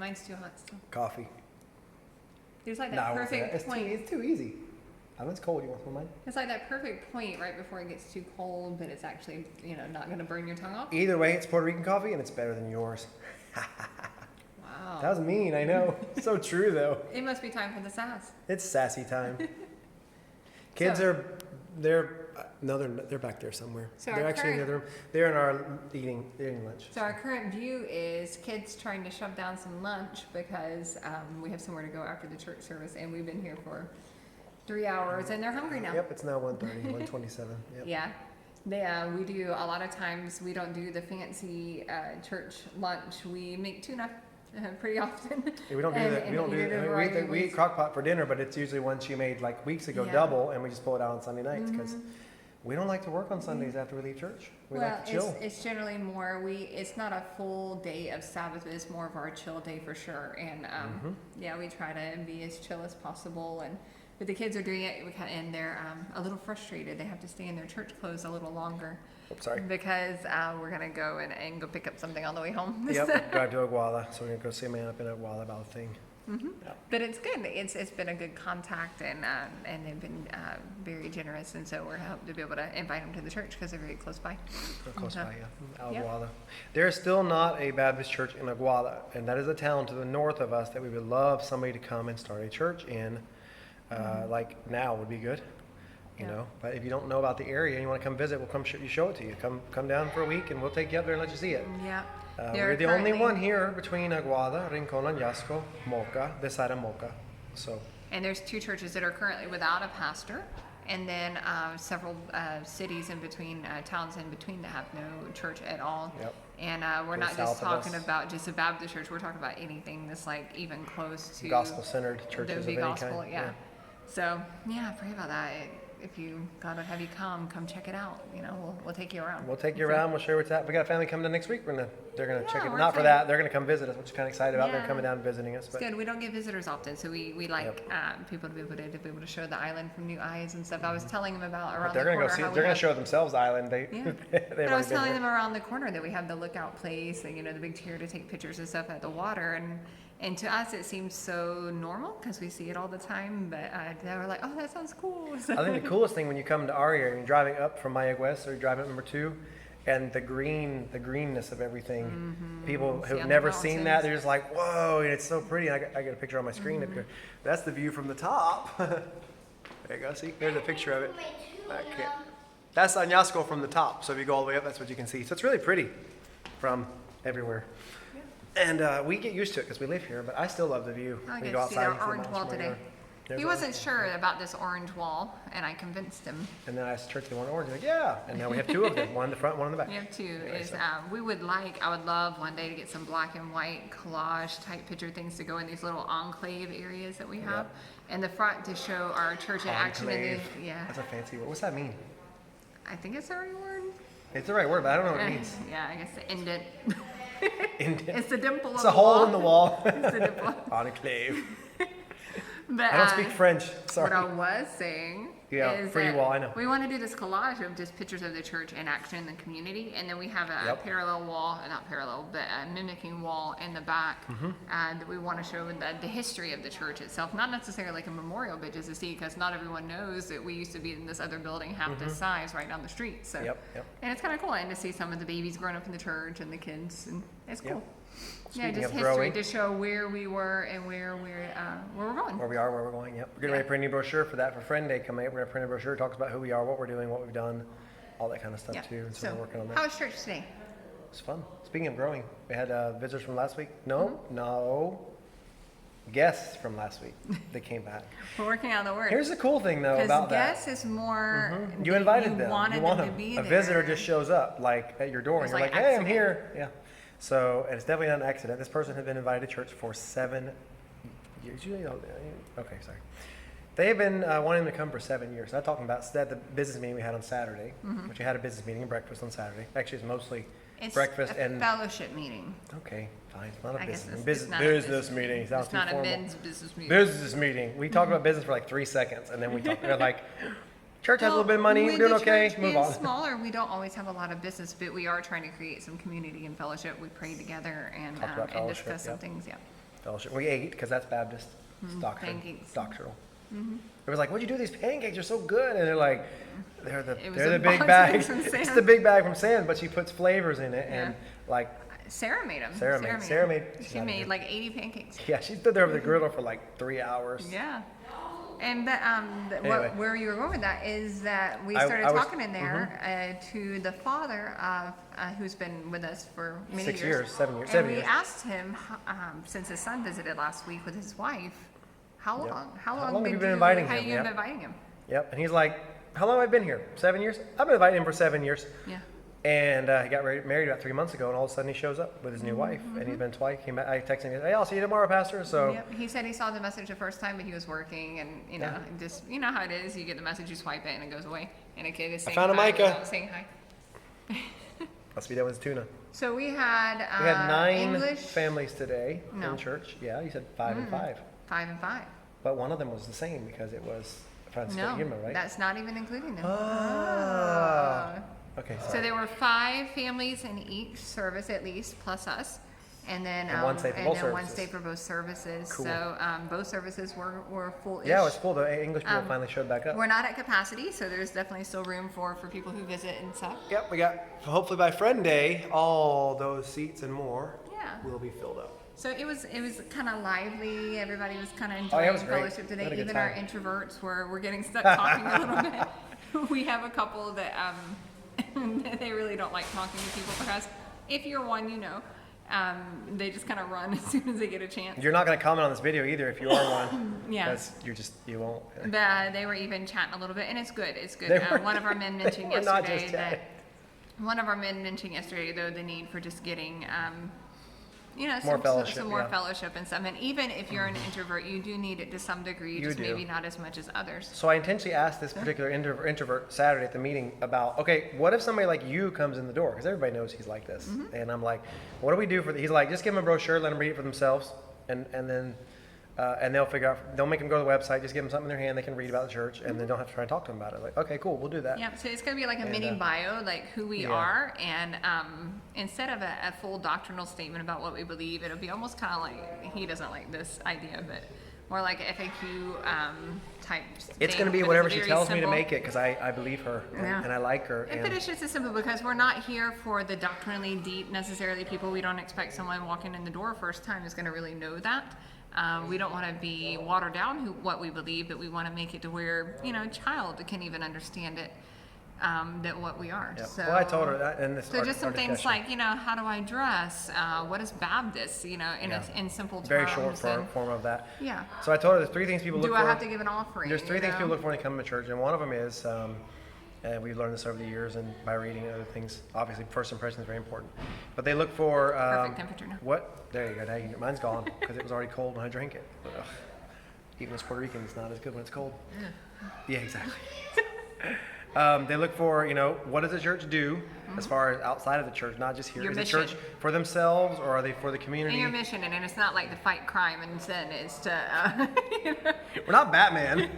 Mine's too hot still. Coffee. There's like that perfect point. It's too easy. When it's cold, you want some of mine? It's like that perfect point right before it gets too cold, but it's actually, not going to burn your tongue off. Either way, it's Puerto Rican coffee, and it's better than yours. Wow. That was mean, I know. So true, though. It must be time for the sass. It's sassy time. Kids they're back there somewhere. So they're actually in the other room. They're in our eating lunch. So our current view is kids trying to shove down some lunch because we have somewhere to go after the church service, and we've been here for 3 hours, and they're hungry now. Yep, it's now 1:30, 1:27. Yep. Yeah. We do a lot of times. We don't do the fancy church lunch. We make tuna pretty often. Yeah, we don't do that. We eat crock pot for dinner, but it's usually one she made like weeks ago, double, and we just pull it out on Sunday nights because we don't like to work on Sundays after we leave church. We like to chill. It's generally more it's not a full day of Sabbath, but it's more of our chill day for sure. And we try to be as chill as possible. But the kids are doing it, and they're a little frustrated. They have to stay in their church clothes a little longer. Oops, sorry. Because we're going to go and go pick up something on the way home. Yep, drive to Aguada. So we're going to go see a man up in Aguada about a thing. Mm-hmm. Yeah. But it's good. It's been a good contact, and they've been very generous. And so we're happy to be able to invite them to the church because they're very close by. They're close by, Aguada. Yep. There's still not a Baptist church in Aguada. And that is a town to the north of us that we would love somebody to come and start a church in. Like now would be good, you know. But if you don't know about the area and you want to come visit, we'll come show it to you. Come down for a week and we'll take you up there and let you see it. Yeah. We're the only one here between Aguada, Rincon, Añasco, Moca, this side of Moca. So. And there's 2 churches that are currently without a pastor, and then several cities in between, towns in between that have no church at all. Yep. And we're not just talking about just a Baptist church. We're talking about anything that's like even close to gospel-centered churches of any gospel, kind. Yeah. So pray about that. If God would have you come check it out. We'll take you around. We'll take you around. We'll show you what's at. We got a family coming in next week. They're gonna check it. Not for that. They're gonna come visit us, which is kind of excited about. They're coming down and visiting us. It's good. We don't get visitors often, so we like people to be able to show the island from new eyes and stuff. I was telling them about around the corner. They're gonna show themselves the island. But I was telling them around the corner that we have the lookout place and the big chair to take pictures and stuff at the water, and to us it seems so normal because we see it all the time. But they were like, "Oh, that sounds cool." So. I think the coolest thing when you come to our area and you're driving up from Mayagüez or you're driving up number 2, and the greenness of everything. People who've never seen that, they're just like, "Whoa!" And it's so pretty. I get a picture on my screen up here. That's the view from the top. There you go. See, there's a picture of it. That's Añasco from the top. So if you go all the way up, that's what you can see. So it's really pretty from everywhere. And we get used to it because we live here, but I still love the view. We go outside. Our orange wall today. He wasn't sure about this orange wall, and I convinced him. And then I asked church if they want orange. He's like, yeah. And now we have 2 of them, one in the front, one in the back. We have 2. I would love one day to get some black and white collage type picture things to go in these little enclave areas that we have. And the front to show our church in action. That's a fancy word. What's that mean? I think it's the right word. It's the right word, but I don't know what it means. I guess the indent. It's the dimple of the wall. It's a hole in the wall. It's a dimple. Enclave. But, I don't speak French. Sorry. What I was saying is pretty that wall, I know. we want to do this collage of just pictures of the church in action in the community, and then we have a parallel wall, not parallel, but a mimicking wall in the back that we want to show the history of the church itself. Not necessarily like a memorial, but just to see, because not everyone knows that we used to be in this other building half this size right down the street. So, and it's kind of cool, and to see some of the babies growing up in the church and the kids, and it's cool. Speaking just history growing, to show where we were and where we're going. Where we are, where we're going. Yep. We're getting ready to print a brochure for that for Friend Day coming up. We're going to print a brochure that talks about who we are, what we're doing, what we've done, all that kind of stuff too. And so we're working on that. How was church today? It's fun. Speaking of growing, we had visitors from last week. No. Guests from last week that came back. We're working on the word. Here's the cool thing though about that. Guests is more. You invited them. You want them to be there. A visitor just shows up like at your door and you're like, hey, I'm here. Yeah. So, and it's definitely not an accident. This person had been invited to church for 7 years. Okay, sorry. They've been wanting to come for 7 years. I'm talking about the business meeting we had on Saturday, which we had a business meeting and breakfast on Saturday. Actually, it's mostly breakfast and fellowship meeting. Okay, fine. It's not a business meeting. It's not a men's business meeting. Business meeting. We talked about business for like 3 seconds, and then we're like, church has a little bit of money. We're doing okay. Move on. Smaller, we don't always have a lot of business, but we are trying to create some community and fellowship. We pray together and discuss some things. Yeah. fellowship. We ate because that's Baptist. It's Pancakes. doctrinal. It was like, what'd you do? These pancakes are so good, and they're like, they're the big box bag. from Sam's. It's the big bag from Sam's, but she puts flavors in it, and like Sarah made them. Sarah made. She made like 80 pancakes. Yeah, she stood there over the griddle for like 3 hours. Yeah. And Anyway. where you were going with that is that we started talking in there to the father of who's been with us for many 6 years. years, 7 years, And 7 we years. asked him, since his son visited last week with his wife, how Yep. long? How long have you been inviting him? How you Yep. been inviting him? Yep, and he's like, how long have I been here? 7 years? I've been inviting him for 7 years. Yeah. And he got married about 3 months ago, and all of a sudden he shows up with his new wife, and he's been twice. I texted him, hey, I'll see you tomorrow, Pastor. So Yep. He said he saw the message the first time, but he was working, and just you know how it is. You get the message, you swipe it, and it goes away. And a kid is saying found a hi Micah. without saying hi. must be done with his tuna. So we had We had 9 English families today No. in church. Yeah, you said 5 and 5. 5 and 5. But one of them was the same because it was Francisco No, Irma, right? that's not even including them. Ah. Okay, So sorry. there were 5 families in each service at least, plus us. And then, And one stayed for both one services. stayed for both services. Cool. So both services were full-ish. Yeah, it was full. The English people finally showed back up. We're not at capacity, so there's definitely still room for people who visit and stuff. Yep, we got, hopefully by Friend Day, all those seats and more Yeah. will be filled up. So it was kind of lively. Everybody was kind of Oh, enjoying yeah, it was great. fellowship We today. had a good Even our time. introverts were getting stuck talking a little bit. We have a couple that they really don't like talking to people because if you're one, you know, they just kind of run as soon as they get a chance. You're not going to comment on this video either if you are one. Yeah. Because you won't. But they were even chatting a little bit, and it's good. It's good. They were- One of our men they mentioned were not yesterday just that chatting. one of our men mentioned yesterday though the need for just getting More some fellowship, more yeah. fellowship and stuff. And even if you're an introvert, you do need it to some degree, You just do. maybe not as much as others. So I intentionally asked this particular introvert Saturday at the meeting about, okay, what if somebody like you comes in the door? Because everybody knows he's like this. And I'm like, what do we do for He's like, just give them a brochure, let them read it for themselves, and then they'll figure out, they'll make them go to the website, just give them something in their hand, they can read about the church, and they don't have to try and talk to them about it. Like, okay, cool, we'll do that. Yeah, so it's going to be like a And, mini bio, like who we yeah. are, and instead of a full doctrinal statement about what we believe, it'll be almost kind of like, he doesn't like this idea, but more like FAQ type It's thing, going to be but whatever it's she very tells me to simple. make it, because I believe her, Yeah. and I like her. But it's just as simple because we're not here for the doctrinally deep necessarily people. We don't expect someone walking in the door first time is going to really know that. We don't want to be watered down what we believe, but we want to make it to where, you know, a child can even understand it, that what we are. Yep. So, Well, I told her that, and this so just some things discussion. like, you know, how do I dress? What is Baptist? You know, in, Yeah. in simple terms. Very short and- form of that. Yeah. So I told her there's 3 things people look Do for. I have to give an offering? There's 3 you things know? people look for when they come to church, and one of them is, and we've learned this over the years and by reading and other things. Obviously, first impression is very important. But they look for Perfect temperature now. What? There you go. Now mine's gone because it was already cold when I drank it. But, even as Puerto Rican, it's not as good when it's cold. Yeah, exactly. They look for, you know, what does the church do as far as outside of the church, not just here? Your Is the mission. church for themselves or are they for the community? And your mission, and it's not like to fight crime and sin, it's to, you know. We're not Batman.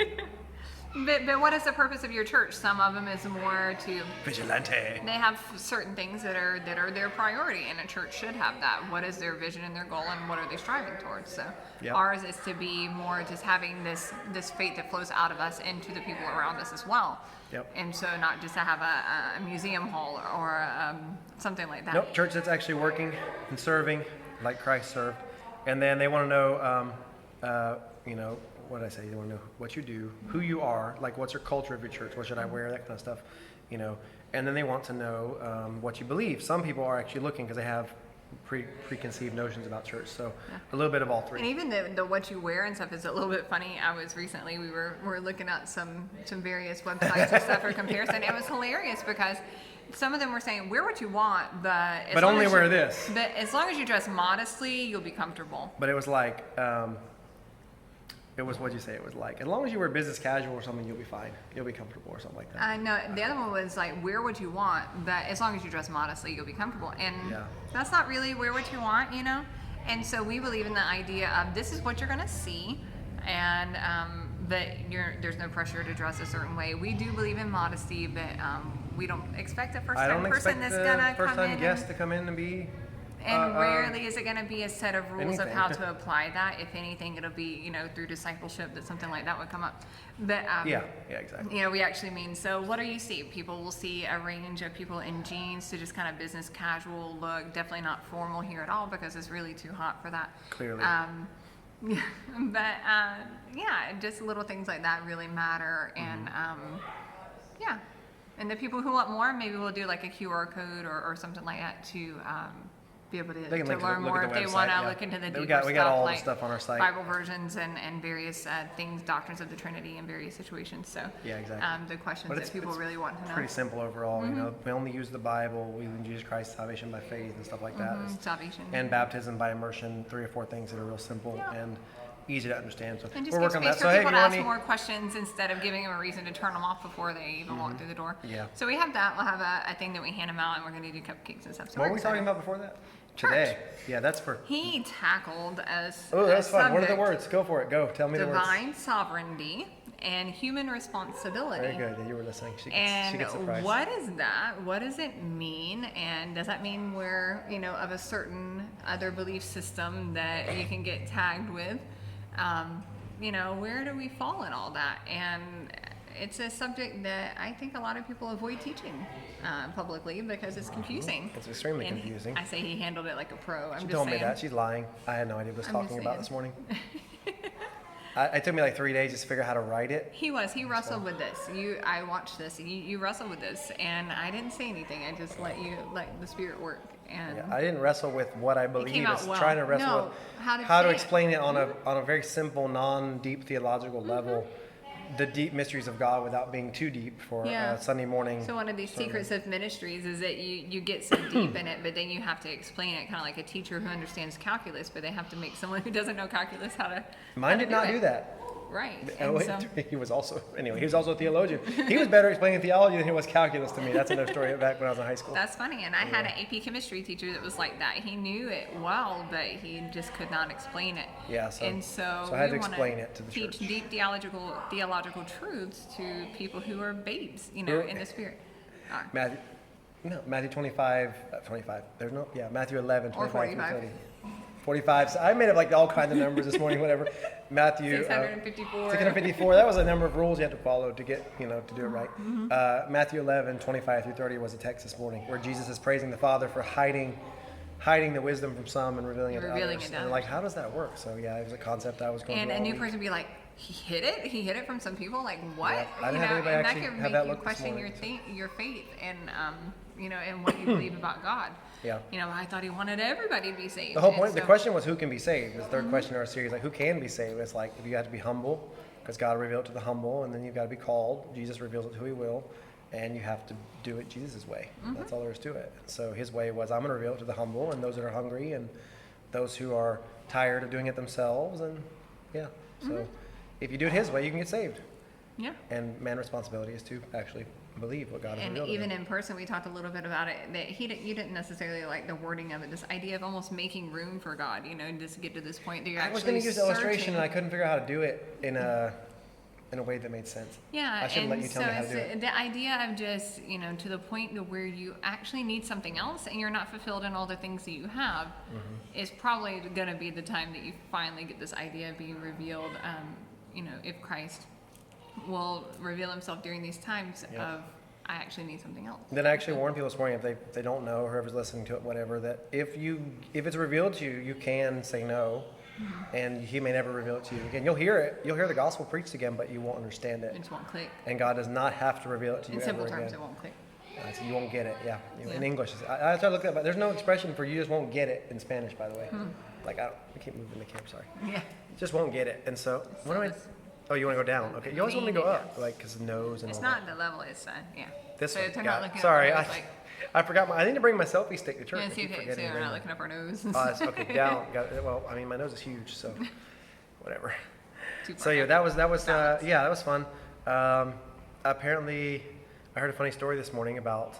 But what is the purpose of your church? Some of them is more to, Vigilante. they have certain things that are their priority, and a church should have that. What is their vision and their goal, and what are they striving towards? So Yep. ours is to be more just having this faith that flows out of us into the people around us as well. Yep. And so not just to have a museum hall or something like that. Nope, church that's actually working and serving like Christ served. And then they want to know, you know, what did I say? They want to know what you do, who you are, like what's your culture of your church, what should I wear, that kind of stuff, you know. And then they want to know what you believe. Some people are actually looking because they have preconceived notions about church. So a little bit of all 3. And even the what you wear and stuff is a little bit funny. I was recently, we were looking at some various websites and stuff for comparison. It was hilarious because some of them were saying, wear what you want, but But only wear this. But as long as you dress modestly, you'll be comfortable. But it was like, it was, what'd you say it was like? As long as you wear business casual or something, you'll be fine. You'll be comfortable or something like that. No, the other one was like, wear what you want, but as long as you dress modestly, you'll be comfortable. And Yeah. that's not really wear what you want, you know? And so we believe in the idea of this is what you're going to see, and but there's no pressure to dress a certain way. We do believe in modesty, but we don't expect a I first-time don't person expect that's the going to come first-time in. guest to come in and be And rarely is it going to be a set of rules of anything. how to apply that. If anything, it'll be, through discipleship that something like that would come up. But, Yeah, exactly. we actually mean, so what do you see? People will see a range of people in jeans to just kind of business casual look, definitely not formal here at all because it's really too hot for that. Clearly. But, just little things like that really matter. And, and the people who want more, maybe we'll do like a QR code or something like that to be able to learn more if they want to look into the deeper stuff. We got all like the stuff on our site. Bible versions and various things, doctrines of the Trinity in various situations. So yeah, exactly. The questions that people really want to know. Pretty simple overall. We only use the Bible. We use Jesus Christ, salvation by faith and stuff like that. Salvation. And baptism by immersion. 3 or 4 things that are real simple and easy to understand. So and just we're give working on space that. for So people to ask more questions instead of giving them a reason to turn them off before they even walk through the door. Yeah. So we have that. We'll have a thing that we hand them out, and we're going to do cupcakes and stuff. So what were we talking about before that? Today. Yeah, that's for. He tackled as Oh, that's fun. subject, What are the words? Go for it. Go. Tell me the words. divine sovereignty and human responsibility. Very good. Yeah, you were listening. She And gets surprised. what is that? What does it mean? And does that mean we're, of a certain other belief system that you can get tagged with? Where do we fall in all that? And it's a subject that I think a lot of people avoid teaching publicly because it's confusing. It's extremely And confusing. I say he handled it like a pro. She told me that. She's lying. I had no idea what I was I'm talking just about saying. this morning. It took me like 3 days just to figure out how to write it. He wrestled with this. I watched this. You wrestled with this, and I didn't say anything. I just let the Spirit work. And Yeah, I didn't wrestle with what I believe. came out It's well. trying to wrestle No, with how to say it. explain it on a very simple, non-deep theological level, the deep mysteries of God without being too deep for Sunday morning. So one of these sermon. secrets of ministries is that you get so deep in it, but then you have to explain it, kind of like a teacher who understands calculus, but they have to make someone who doesn't know calculus how to. Mine did not it. do that. Right. Oh, And so, he was also a theologian. He was better explaining theology than he was calculus to me. That's another story back when I was in high school. that's funny. And I had an AP chemistry teacher that was like that. He knew it well, but he just could not explain it. Yeah, so So I had to we wanna explain it to the teach church. deep theological truths to people who are babes, in the Spirit. Matthew 25. Matthew 11, Or 25 through 45. 30. 45. So I made up like all kinds of numbers this morning, whatever. Matthew 654. 654. That was a number of rules you had to follow to get, to do it right. Matthew 11, 25 through 30 was a text this morning where Jesus is praising the Father for hiding the wisdom from some and revealing it to others. And like, how does that work? So yeah, it was a concept I was going And through a all new week. person would be like, he hit it from some people, like what? Yeah, I didn't have anybody and actually that could have make that you look this question morning, your faith and and what you believe about God. Yeah. I thought he wanted everybody to be saved. The whole And point, the so- question was who can be saved. The third question in our series, like who can be saved? It's like you have to be humble because God revealed it to the humble, and then you've got to be called. Jesus reveals it to who He will, and you have to do it Jesus' way. That's all there is to it. So His way was, I'm going to reveal it to the humble and those that are hungry and those who are tired of doing it themselves. And yeah, so if you do it His way, you can get saved. Yeah. And man's responsibility is to actually believe what God has And revealed. even to them. in person, we talked a little bit about it. That you didn't necessarily like the wording of it. This idea of almost making room for God. Just to get to this point that you're I was actually going to use the illustration, searching. and I couldn't figure out how to do it in a way that made sense. Yeah, I should and let you tell me how to do it. the idea of just to the point to where you actually need something else and you're not fulfilled in all the things that you have is probably going to be the time that you finally get this idea being revealed. If Christ will reveal Himself during these times of I actually need something else. Then I actually warn people this morning if they don't know, whoever's listening to it, whatever, that if it's revealed to you, you can say no. And He may never reveal it to you again. You'll hear it. You'll hear the gospel preached again, but you won't understand It it. just won't click. And God does not have to reveal it to you In ever simple terms, again. it won't click. So you won't get it. Yeah. In Yeah. English, I try to look at it, but there's no expression for you just won't get it in Spanish, by the way. Like I keep moving the camera. Sorry. Yeah. Just won't get it. And so what do I? this- Oh, you want to go down? Okay. You always want me to go Lean it up, like because the nose and It's all not the level. It's yeah. This so one. they're Yeah. not looking Sorry, up our nose, I forgot. I need to bring my selfie stick to church. yeah, I see, keep okay, so forgetting to we're bring not that. looking up our nose. Oh, that's okay. Down. Well, I mean, my nose is huge, so whatever. Too far So yeah, down. that was Balance. yeah, that was fun. Apparently, I heard a funny story this morning about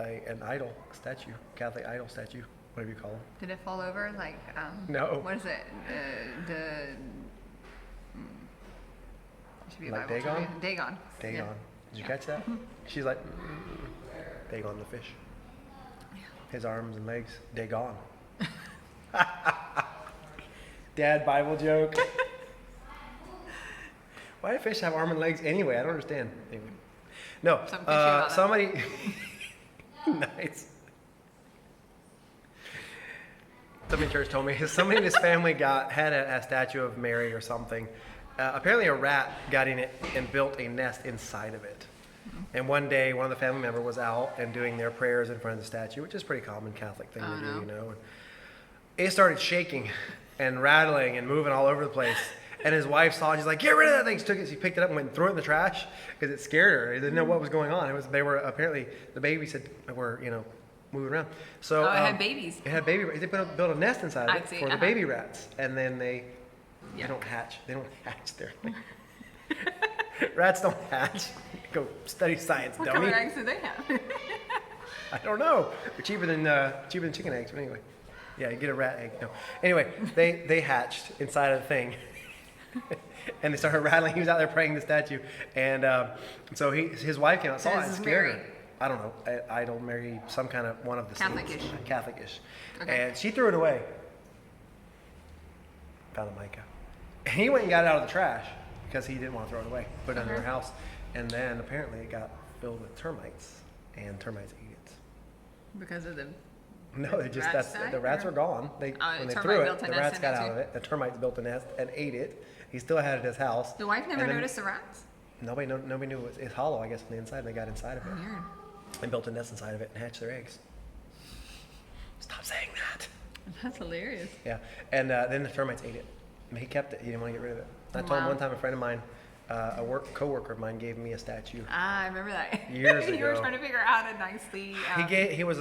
an idol statue, Catholic idol statue, whatever you call them. Did it fall over? Like, No. What is it? It should be a Like Bible Dagon? trivia. Dagon. Dagon. Yeah. Did you catch that? She's like, Dagon the fish. His arms and legs, Dagon. Dad Bible joke. Why do fish have arms and legs anyway? I don't understand. Anyway. No, Something fishy about that. somebody. Nice. Somebody in church told me somebody in his family had a statue of Mary or something. Apparently, a rat got in it and built a nest inside of it. And one day, one of the family members was out and doing their prayers in front of the statue, which is a pretty common Catholic thing to do, you know. It started shaking and rattling and moving all over the place. And his wife saw it. She's like, "Get rid of that thing." She took it. She picked it up and went and threw it in the trash because it scared her. They didn't know what was going on. They were apparently the babies were moving around. So it had babies. It had baby. They built a nest inside of it for the Uh-huh. baby rats, and then they don't hatch. They don't hatch there. Rats don't hatch. Go study science, What dummy. color eggs do they have? I don't know. They're cheaper than chicken eggs, but anyway. Yeah, you get a rat egg. No. Anyway, they hatched inside of the thing. And they started rattling. He was out there praying the statue. And so his wife came out, saw it, and scared her. I don't know. Idol, Mary, some kind of one of the Catholic-ish. saints. Catholic-ish. Okay. And she threw it away. Found the Micah. And he went and got it out of the trash because he didn't want to throw it away. Put it under her house. And then apparently it got filled with termites. And termites ate it. Because of the No, the rats were gone. When they termite threw it, built a the nest rats in got it out too? of it. The termites built a nest and ate it. He still had it at his house. The wife never And then noticed the rats? Nobody knew it's hollow, I guess, on the inside. They got inside of it Weird. and built a nest inside of it and hatched their eggs. Stop saying that. That's hilarious. Yeah, and then the termites ate it. He kept it. He didn't want to get rid of it. I told him Wow. one time a friend of mine, co-worker of mine, gave me a statue. Ah, I remember that. Years You were ago. trying to figure out how to nicely. He was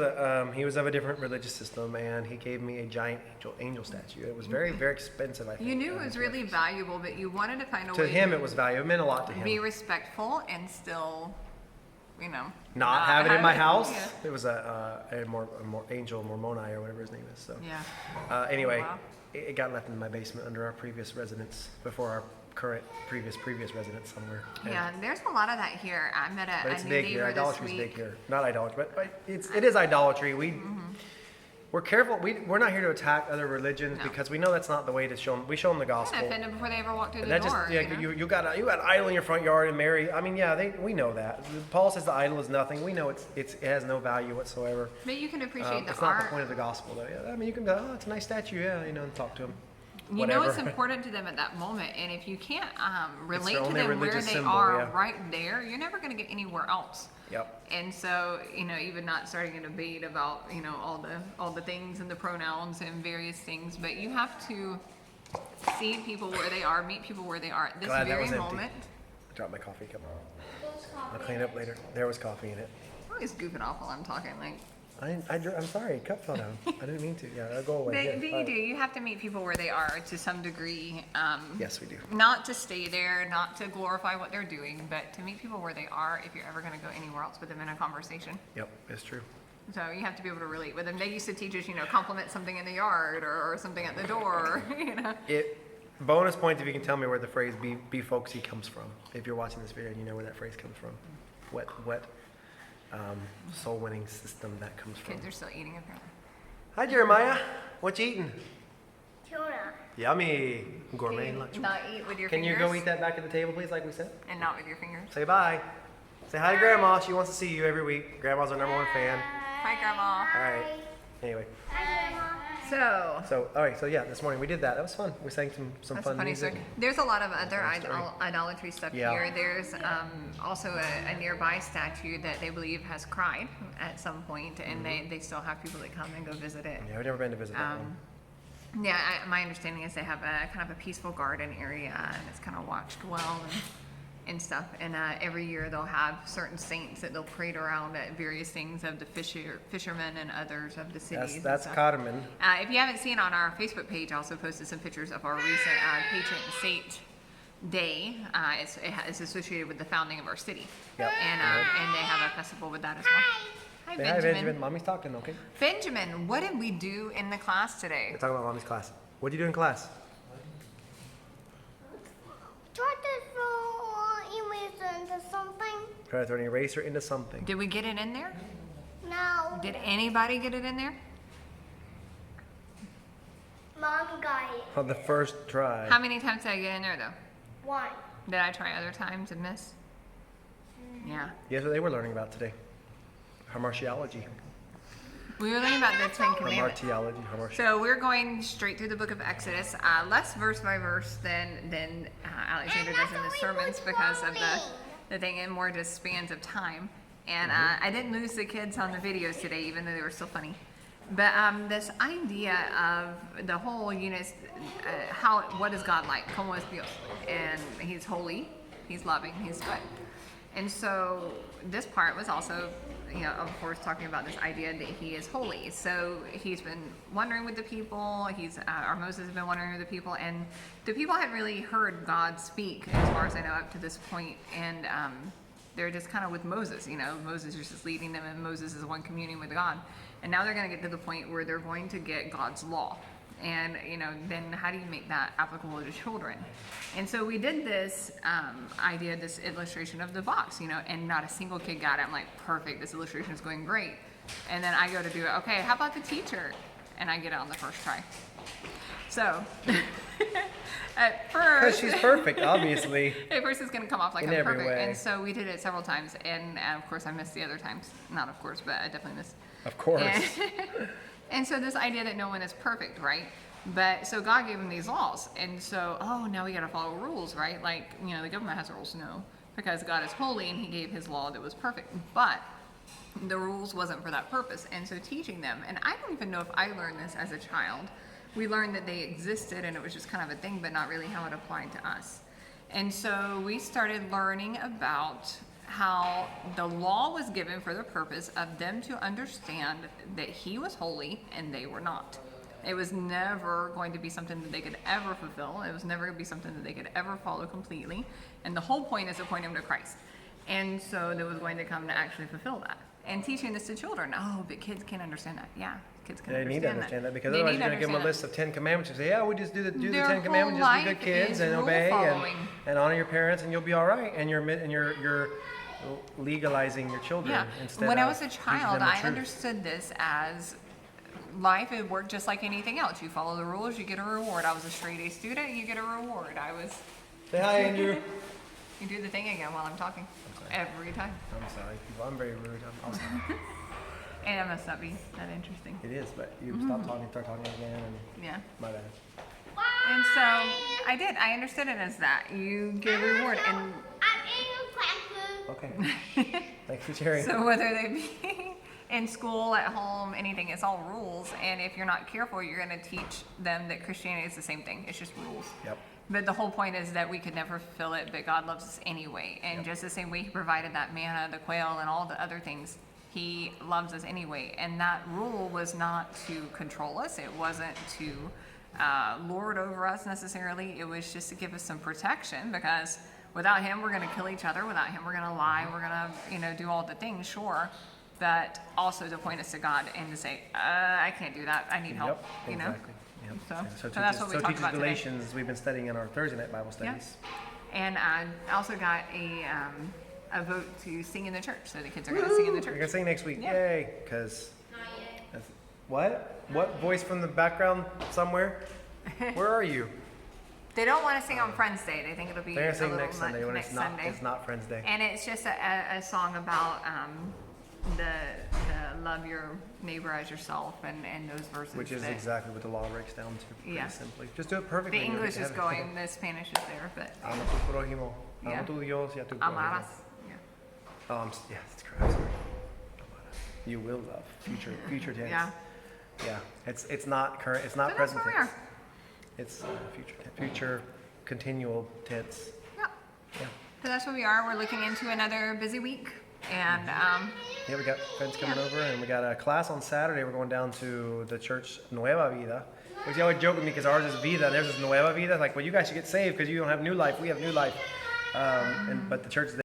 of a different religious system, and he gave me a giant angel statue. It was very, very expensive. I think You knew it was really valuable, but you wanted to find a to way him. to It was valuable. It meant a lot to be him. respectful and still, Not have it in my house. Yeah. It was a more angel Mormoni or whatever his name is. So Yeah. anyway, Wow. it got left in my basement under our previous residence before our current previous residence somewhere. And- Yeah, there's a lot of that here. I met But a it's new big here. neighbor this Idolatry's week. big here. Not idolatry, but it is idolatry. We're careful. We're not here to attack other religions No. because we know that's not the way to show them. We show them the I'm gospel. gonna offend them before they ever walk through the That door. just you got an idol in your front yard and Mary. I mean, we know that. Paul says the idol is nothing. We know it has no value whatsoever. But you can appreciate the It's not art. the point of the gospel, though. Yeah, I mean, you can go, "Oh, it's a nice statue," and talk to them. You know it's Whatever. important to them at that moment, and if you can't relate their to only them where religious they symbol, are yeah. right there, you're never going to get anywhere else. Yep. And so, even not starting a debate about, all the things and the pronouns and various things, but you have to see people where they are, meet people where they are at this Glad that very was empty. moment. I dropped my coffee cup. I'll clean it up later. There was coffee in it. I'm always goofing off while I'm talking, I'm sorry, cup fell down. I didn't mean to. Yeah, I'll go away. but Here, you do. You have to meet people where they are to some degree. Yes, we do. Not to stay there, not to glorify what they're doing, but to meet people where they are if you're ever going to go anywhere else with them in a conversation. Yep, it's true. So you have to be able to relate with them. They used to teach us, compliment something in the yard or something at the door, Bonus points if you can tell me where the phrase be folksy comes from. If you're watching this video and you know where that phrase comes from. What soul winning system that comes from. Kids are still eating apparently. Hi Jeremiah, what you eating? Tuna. Yummy. Gourmet Can you lunch. not eat with your Can you fingers? go eat that back at the table, please, like we said? And not with your fingers. Say bye. Say hi to Grandma. She wants to see you every week. Grandma's our #1 fan. Hi, Grandma. All right. Anyway, So, all right. So yeah, this morning we did that. That was fun. We sang some that's fun funny. music. So there's a lot of other Funny story. idolatry stuff Yeah. here. There's also a nearby statue that they believe has cried at some point, and they still have people that come and go visit it. Yeah, we've never been to visit that one. Yeah, my understanding is they have a kind of a peaceful garden area, and it's kind of watched well and stuff. And every year they'll have certain saints that they'll parade around at various things of the fishermen and others of the cities. That's and stuff. Cardamom. If you haven't seen on our Facebook page, I also posted some pictures of our recent patron saint day. It's associated with the founding of our city. Yep. And they have a festival with that as well. Hi, Say hi, Benjamin. Mommy's talking, okay? Benjamin, what did we do in the class today? We're talking about Mommy's class. What did you do in class? Try to throw eraser into something. Try to throw an eraser into something. Did we get it in there? No. Did anybody get it in there? Mom got it. On the first try. How many times did I get in there though? 1. Did I try other times and miss? Yeah. Guess what they were learning about today? Hamartiology. We were learning about the Ten Commandments. Hamartiology. So we're going straight through the book of Exodus, less verse by verse than Alexander does in the sermons because of the thing, and more just spans of time. And I didn't lose the kids on the videos today, even though they were still funny. But this idea of the whole, what is God like? Como es Dios? And He's holy, He's loving, He's good. And so this part was also, of course, talking about this idea that He is holy. So He's been wondering with the people. Moses has been wondering with the people, and the people had really heard God speak, as far as I know, up to this point. And they're just kind of with Moses. Moses is just leading them, and Moses is the one communing with God. And now they're going to get to the point where they're going to get God's law. And, then how do you make that applicable to children? And so we did this idea, this illustration of the box, and not a single kid got it. I'm like, perfect, this illustration is going great. And then I go to do it, okay, how about the teacher? And I get it on the first try. So, at first... Because she's perfect, obviously. At first it's going to come off like In I'm every perfect. way. And so we did it several times. And of course I missed the other times. Not of course, but I definitely missed. Of course. And so this idea that no one is perfect, right? But so God gave them these laws. And so, now we got to follow rules, right? Like, the government has rules. No, because God is holy and He gave His law that was perfect. But the rules wasn't for that purpose. And so teaching them, and I don't even know if I learned this as a child. We learned that they existed and it was just kind of a thing, but not really how it applied to us. And so we started learning about how the law was given for the purpose of them to understand that He was holy and they were not. It was never going to be something that they could ever fulfill. It was never going to be something that they could ever follow completely. And the whole point is to point them to Christ. And so that was going to come to actually fulfill that. And teaching this to children. Oh, but kids can't understand that. Yeah, kids can They understand need to understand that because They otherwise need you're to going to give them a list understand of 10 commandments and say, yeah, we just do the Their 10 commandments, whole just be good life kids is and rule obey following. and honor your parents and you'll be all right. And you're legalizing your children Yeah. instead When of I was a teaching child, them the I truth. understood this as life. It worked just like anything else. You follow the rules, you get a reward. I was a straight A student, you get a reward. Say hi, Andrew. You do the thing again while I'm talking. Every time. I'm sorry, people. I'm very rude. I'm sorry. And it must not be that interesting. It is, but you stop talking, start talking again, and Yeah. my bad. And so I did. I understood it as that. You get a reward. And I'm eating cracker. Okay. Thanks for sharing. so whether they be in school, at home, anything, it's all rules. And if you're not careful, you're going to teach them that Christianity is the same thing. It's just rules. Yep. But the whole point is that we could never fulfill it, but God loves us anyway. And just the same way He provided that manna, the quail, and all the other things, He loves us anyway. And that rule was not to control us. It wasn't to lord over us necessarily. It was just to give us some protection, because without Him, we're going to kill each other. Without Him, we're going to lie. We're going to, do all the things, sure. But also to point us to God and to say, I can't do that. I need help, Yep, exactly. Yep. So that's what we talked about today. Galatians, we've been studying in our Thursday night Bible studies. And I also got a vote to sing in the church, so the kids are going to sing in the We're church. gonna sing next week, Yeah. yay! Because what? What voice from the background somewhere? Where are you? They don't want to sing on Friends Day. They think it'll be They're a gonna sing little next Sunday when next it's not. Sunday. It's not Friends Day. And it's just a song about the love your neighbor as yourself and those verses. Which is that- exactly what the law breaks down to. Pretty Yeah. simply. Just do it perfectly. The and you'll English get is to heaven. going, the Spanish is there, but Ama tu prójimo. Yeah. Ama tu Dios y a tu prójimo. amaras. Yeah. Oh, yeah, that's correct. Sorry. You will love future tense. Yeah. Yeah. It's not current. It's not So that's present where we tense. It's future continual tense. Yeah. Yeah. So that's where we are. We're looking into another busy week. And Yeah, we got friends coming over, and we got a class on Saturday. We're going down to the church Nueva Vida. Which they always joke with me because ours is Vida, and theirs is Nueva Vida. Like, well, you guys should get saved because you don't have new life. We have new life. But the church